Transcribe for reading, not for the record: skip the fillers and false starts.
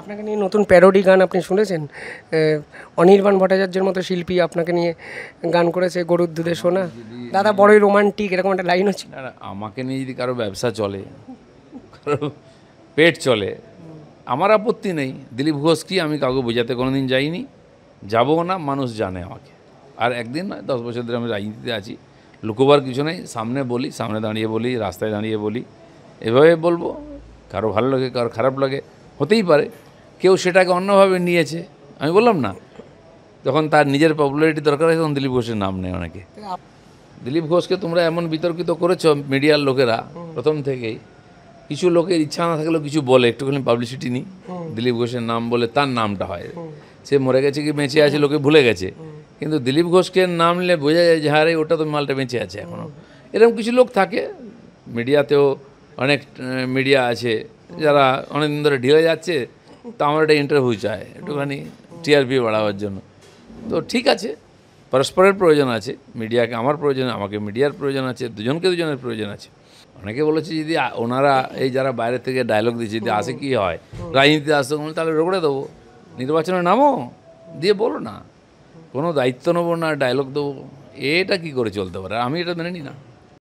আপনাকে নিয়ে নতুন প্যারোডি গান আপনি শুনেছেন? অনির্বাণ ভট্টাচার্যের মতো শিল্পী আপনাকে নিয়ে গান করেছে, গরুর দুধে সোনা। দাদা বড়ই রোমান্টিক, এরকম একটা লাইন হচ্ছে। না, আমাকে নিয়ে যদি কারো ব্যবসা চলে, কারো পেট চলে, আমার আপত্তি নেই। দিলীপ ঘোষ কি আমি কাউকে বোঝাতে কোনো দিন যাইনি, যাবও না, মানুষ জানে আমাকে। আর একদিন নয়, 10 বছর ধরে আমি রাজনীতিতে আছি, লুকোবার কিছু নেই। সামনে বলি, সামনে দাঁড়িয়ে বলি, রাস্তায় দাঁড়িয়ে বলি, এভাবে বলবো। কারো ভালো লাগে, কারো খারাপ লাগে, হতেই পারে। কেউ সেটাকে অন্যভাবে নিয়েছে। আমি বললাম না, যখন তার নিজের পপুলারিটি দরকার হয় তখন দিলীপ ঘোষের নাম নেয় অনেকে। দিলীপ ঘোষকে তোমরা এমন বিতর্কিত করেছো মিডিয়ার লোকেরা প্রথম থেকেই। কিছু লোকের ইচ্ছা না থাকলেও কিছু বলে, একটুখানি পাবলিসিটি নিই, দিলীপ ঘোষের নাম বলে তার নামটা হয়। সে মরে গেছে কি বেঁচে আছে লোকে ভুলে গেছে, কিন্তু দিলীপ ঘোষকে নাম নিলে বোঝা যায় যে হ্যাঁ রে, ওটা তো মালটা বেঁচে আছে এখনও। এরকম কিছু লোক থাকে মিডিয়াতেও। অনেক মিডিয়া আছে যারা অনেক দিন ধরে ঢিলে যাচ্ছে, তো আমার একটা ইন্টারভিউ চায় একটুখানি টিআরপি বাড়াবার জন্য। তো ঠিক আছে, পরস্পরের প্রয়োজন আছে। মিডিয়াকে আমার প্রয়োজন, আমাকে মিডিয়ার প্রয়োজন আছে, দুজনকে দুজনের প্রয়োজন আছে। অনেকে বলেছে যদি ওনারা এই যারা বাইরে থেকে ডায়লগ দিচ্ছে যদি আসে কী হয়, রাজনীতিতে আসতে তাহলে রগড়ে দেবো, নির্বাচনে নামো, দিয়ে বলো না কোনো দায়িত্ব নেবো না, ডায়লগ দেবো। এটা কী করে চলতে পারে? আমি এটা মেনে নিই না।